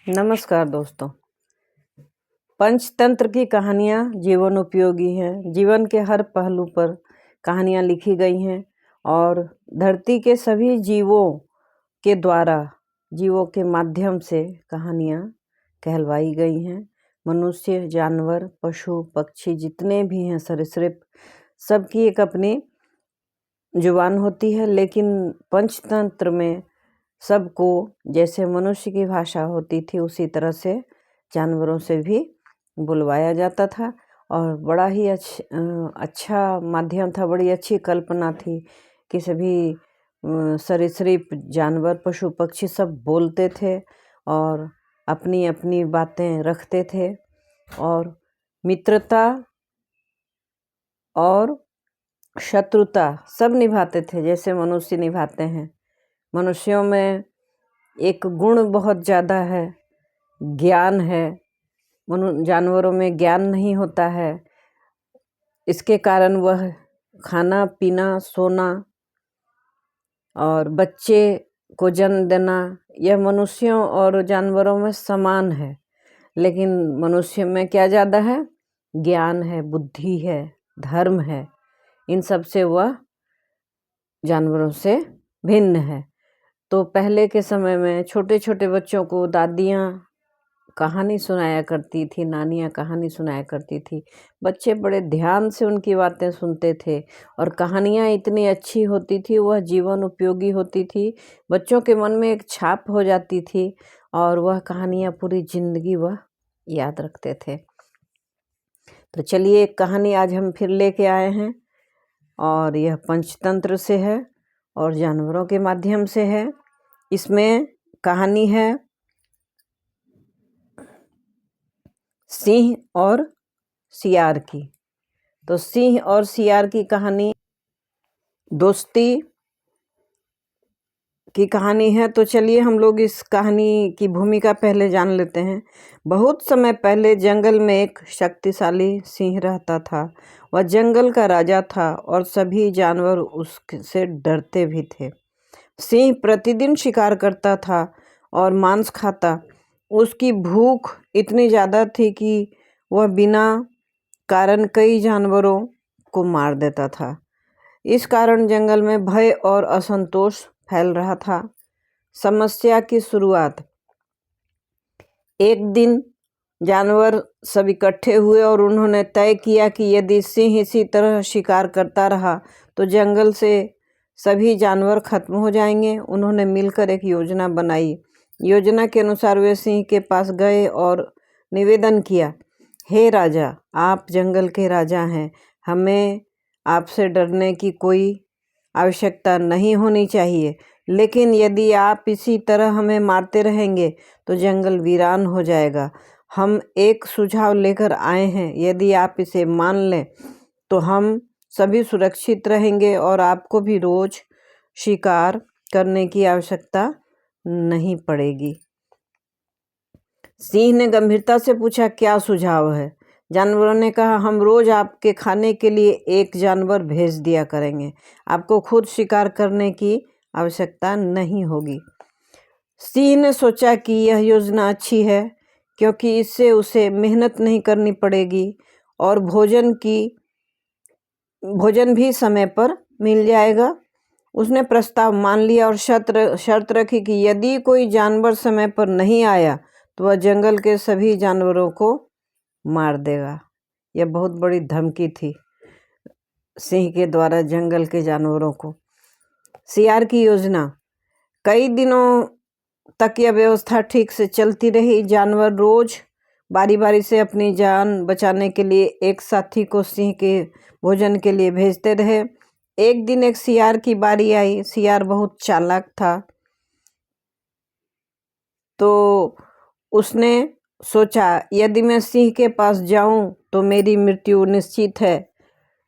नमस्कार दोस्तों। पंचतंत्र की कहानियाँ जीवन उपयोगी हैं। जीवन के हर पहलू पर कहानियाँ लिखी गई हैं और धरती के सभी जीवों के द्वारा, जीवों के माध्यम से कहानियाँ कहलवाई गई हैं। मनुष्य, जानवर, पशु, पक्षी जितने भी हैं, सरीसृप, सबकी एक अपनी जुबान होती है, लेकिन पंचतंत्र में सबको जैसे मनुष्य की भाषा होती थी उसी तरह से जानवरों से भी बुलवाया जाता था और बड़ा ही अच्छा माध्यम था, बड़ी अच्छी कल्पना थी कि सभी सरीसृप, जानवर, पशु, पक्षी सब बोलते थे और अपनी अपनी बातें रखते थे और मित्रता और शत्रुता सब निभाते थे जैसे मनुष्य निभाते हैं। मनुष्यों में एक गुण बहुत ज़्यादा है, ज्ञान है। जानवरों में ज्ञान नहीं होता है, इसके कारण वह खाना पीना, सोना और बच्चे को जन्म देना यह मनुष्यों और जानवरों में समान है। लेकिन मनुष्य में क्या ज़्यादा है? ज्ञान है, बुद्धि है, धर्म है। इन सब से वह जानवरों से भिन्न है। तो पहले के समय में छोटे छोटे बच्चों को दादियाँ कहानी सुनाया करती थी, नानियाँ कहानी सुनाया करती थी। बच्चे बड़े ध्यान से उनकी बातें सुनते थे और कहानियाँ इतनी अच्छी होती थी, वह जीवन उपयोगी होती थी, बच्चों के मन में एक छाप हो जाती थी और वह कहानियाँ पूरी जिंदगी वह याद रखते थे। तो चलिए, एक कहानी आज हम फिर लेके आए हैं और यह पंचतंत्र से है और जानवरों के माध्यम से है। इसमें कहानी है सिंह और सियार की। तो सिंह और सियार की कहानी दोस्ती की कहानी है। तो चलिए हम लोग इस कहानी की भूमिका पहले जान लेते हैं। बहुत समय पहले जंगल में एक शक्तिशाली सिंह रहता था। वह जंगल का राजा था और सभी जानवर उससे डरते भी थे। सिंह प्रतिदिन शिकार करता था और मांस खाता। उसकी भूख इतनी ज़्यादा थी कि वह बिना कारण कई जानवरों को मार देता था। इस कारण जंगल में भय और असंतोष फैल रहा था। समस्या की शुरुआत। एक दिन जानवर सब इकट्ठे हुए और उन्होंने तय किया कि यदि सिंह इसी तरह शिकार करता रहा तो जंगल से सभी जानवर खत्म हो जाएंगे। उन्होंने मिलकर एक योजना बनाई। योजना के अनुसार वे सिंह के पास गए और निवेदन किया, हे राजा, आप जंगल के राजा हैं, हमें आपसे डरने की कोई आवश्यकता नहीं होनी चाहिए, लेकिन यदि आप इसी तरह हमें मारते रहेंगे तो जंगल वीरान हो जाएगा। हम एक सुझाव लेकर आए हैं, यदि आप इसे मान लें तो हम सभी सुरक्षित रहेंगे और आपको भी रोज शिकार करने की आवश्यकता नहीं पड़ेगी। सिंह ने गंभीरता से पूछा, क्या सुझाव है? जानवरों ने कहा, हम रोज आपके खाने के लिए एक जानवर भेज दिया करेंगे, आपको खुद शिकार करने की आवश्यकता नहीं होगी। सिंह ने सोचा कि यह योजना अच्छी है क्योंकि इससे उसे मेहनत नहीं करनी पड़ेगी और भोजन भी समय पर मिल जाएगा। उसने प्रस्ताव मान लिया और शर्त रखी कि यदि कोई जानवर समय पर नहीं आया तो वह जंगल के सभी जानवरों को मार देगा। यह बहुत बड़ी धमकी थी सिंह के द्वारा जंगल के जानवरों को। सियार की योजना। कई दिनों तक यह व्यवस्था ठीक से चलती रही। जानवर रोज बारी बारी से अपनी जान बचाने के लिए एक साथी को सिंह के भोजन के लिए भेजते रहे। एक दिन एक सियार की बारी आई। सियार बहुत चालाक था, तो उसने सोचा, यदि मैं सिंह के पास जाऊं तो मेरी मृत्यु निश्चित है,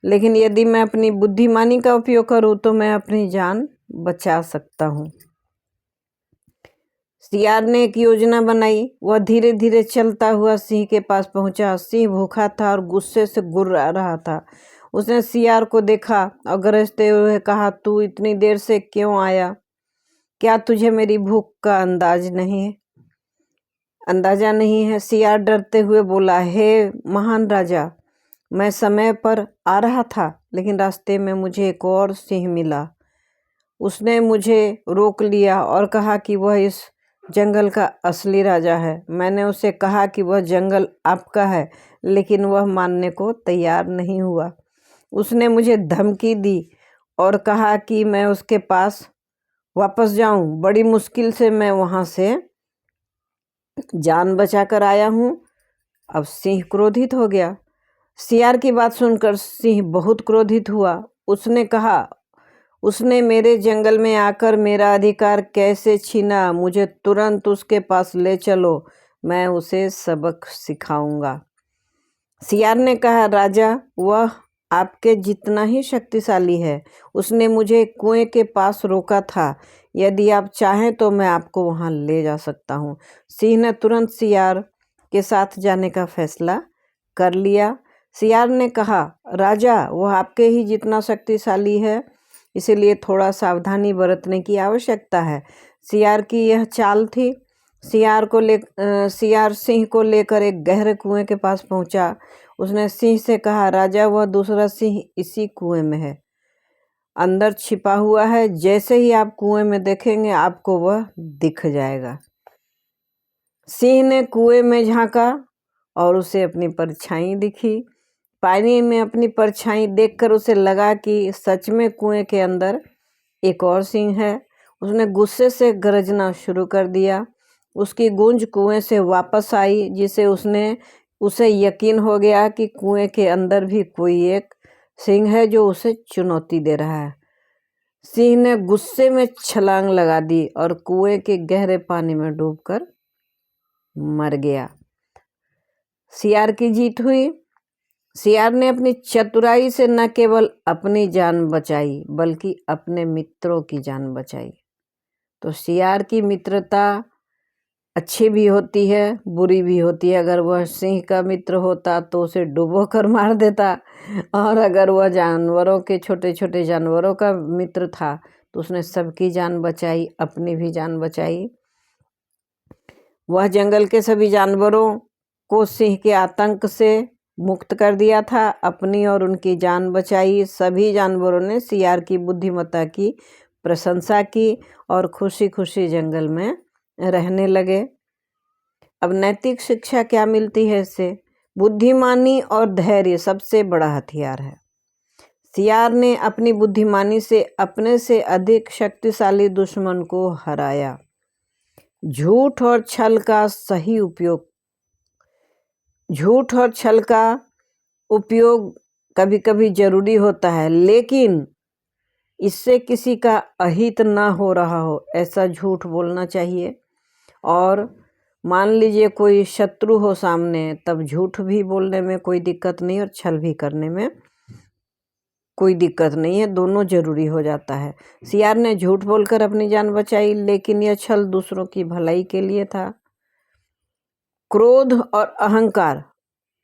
लेकिन यदि मैं अपनी बुद्धिमानी का उपयोग करूं तो मैं अपनी जान बचा सकता हूं। सियार ने एक योजना बनाई। वह धीरे धीरे चलता हुआ सिंह के पास पहुंचा। सिंह भूखा था और गुस्से से गुर्रा रहा था। उसने सियार को देखा और गरजते हुए कहा, तू इतनी देर से क्यों आया? क्या तुझे मेरी भूख का अंदाज नहीं है? अंदाजा नहीं है। सियार डरते हुए बोला, हे महान राजा, मैं समय पर आ रहा था, लेकिन रास्ते में मुझे एक और सिंह मिला। उसने मुझे रोक लिया और कहा कि वह इस जंगल का असली राजा है। मैंने उसे कहा कि वह जंगल आपका है, लेकिन वह मानने को तैयार नहीं हुआ। उसने मुझे धमकी दी और कहा कि मैं उसके पास वापस जाऊं। बड़ी मुश्किल से मैं वहां से जान बचाकर आया हूं। अब सिंह क्रोधित हो गया। सियार की बात सुनकर सिंह बहुत क्रोधित हुआ। उसने कहा, उसने मेरे जंगल में आकर मेरा अधिकार कैसे छीना? मुझे तुरंत उसके पास ले चलो, मैं उसे सबक सिखाऊंगा। सियार ने कहा, राजा, वह आपके जितना ही शक्तिशाली है। उसने मुझे कुएं के पास रोका था। यदि आप चाहें तो मैं आपको वहां ले जा सकता हूँ। सिंह ने तुरंत सियार के साथ जाने का फैसला कर लिया। सियार ने कहा, राजा, वह आपके ही जितना शक्तिशाली है, इसीलिए थोड़ा सावधानी बरतने की आवश्यकता है। सियार की यह चाल थी। सियार सिंह को लेकर एक गहरे कुएं के पास पहुंचा। उसने सिंह से कहा, राजा, वह दूसरा सिंह इसी कुएं में है, अंदर छिपा हुआ है। जैसे ही आप कुएं में देखेंगे, आपको वह दिख जाएगा। सिंह ने कुएं में झांका और उसे अपनी परछाई दिखी। पानी में अपनी परछाई देखकर उसे लगा कि सच में कुएं के अंदर एक और सिंह है। उसने गुस्से से गरजना शुरू कर दिया। उसकी गूंज कुएं से वापस आई, जिसे उसे यकीन हो गया कि कुएं के अंदर भी कोई एक सिंह है जो उसे चुनौती दे रहा है। सिंह ने गुस्से में छलांग लगा दी और कुएं के गहरे पानी में डूबकर मर गया। सियार की जीत हुई। सियार ने अपनी चतुराई से न केवल अपनी जान बचाई, बल्कि अपने मित्रों की जान बचाई। तो सियार की मित्रता अच्छी भी होती है, बुरी भी होती है। अगर वह सिंह का मित्र होता तो उसे डुबो कर मार देता, और अगर वह जानवरों के छोटे छोटे जानवरों का मित्र था तो उसने सबकी जान बचाई, अपनी भी जान बचाई। वह जंगल के सभी जानवरों को सिंह के आतंक से मुक्त कर दिया था, अपनी और उनकी जान बचाई। सभी जानवरों ने सियार की बुद्धिमत्ता की प्रशंसा की और खुशी खुशी जंगल में रहने लगे। अब नैतिक शिक्षा क्या मिलती है इससे? बुद्धिमानी और धैर्य सबसे बड़ा हथियार है। सियार ने अपनी बुद्धिमानी से अपने से अधिक शक्तिशाली दुश्मन को हराया। झूठ और छल का उपयोग कभी कभी जरूरी होता है, लेकिन इससे किसी का अहित ना हो रहा हो ऐसा झूठ बोलना चाहिए। और मान लीजिए कोई शत्रु हो सामने, तब झूठ भी बोलने में कोई दिक्कत नहीं और छल भी करने में कोई दिक्कत नहीं है, दोनों जरूरी हो जाता है। सियार ने झूठ बोलकर अपनी जान बचाई, लेकिन यह छल दूसरों की भलाई के लिए था। क्रोध और अहंकार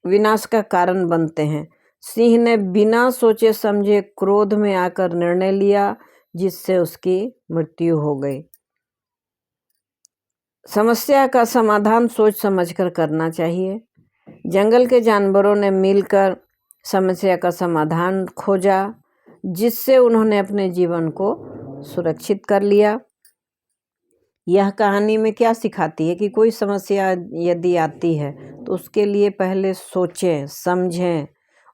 विनाश का कारण बनते हैं। सिंह ने बिना सोचे समझे क्रोध में आकर निर्णय लिया, जिससे उसकी मृत्यु हो गई। समस्या का समाधान सोच समझकर करना चाहिए। जंगल के जानवरों ने मिलकर समस्या का समाधान खोजा, जिससे उन्होंने अपने जीवन को सुरक्षित कर लिया। यह कहानी में क्या सिखाती है कि कोई समस्या यदि आती है तो उसके लिए पहले सोचें, समझें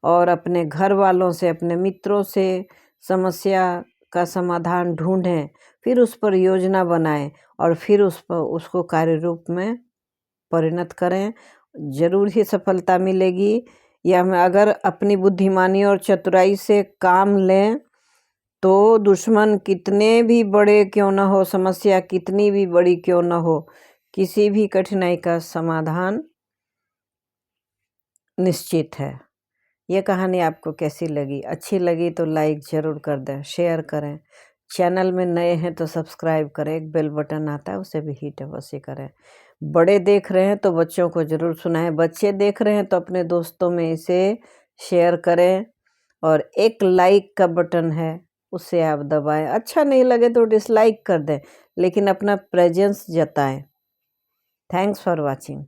और अपने घर वालों से, अपने मित्रों से समस्या का समाधान ढूंढें, फिर उस पर योजना बनाएं और फिर उसको कार्य रूप में परिणत करें। जरूर ही सफलता मिलेगी। या हम अगर अपनी बुद्धिमानी और चतुराई से काम लें तो दुश्मन कितने भी बड़े क्यों न हो, समस्या कितनी भी बड़ी क्यों न हो, किसी भी कठिनाई का समाधान निश्चित है। यह कहानी आपको कैसी लगी? अच्छी लगी तो लाइक ज़रूर कर दें, शेयर करें। चैनल में नए हैं तो सब्सक्राइब करें, एक बेल बटन आता है उसे भी हिट अवश्य करें। बड़े देख रहे हैं तो बच्चों को ज़रूर सुनाएं, बच्चे देख रहे हैं तो अपने दोस्तों में इसे शेयर करें। और एक लाइक का बटन है उसे आप दबाएं। अच्छा नहीं लगे तो डिसलाइक कर दें, लेकिन अपना प्रेजेंस जताएं। Thanks for watching.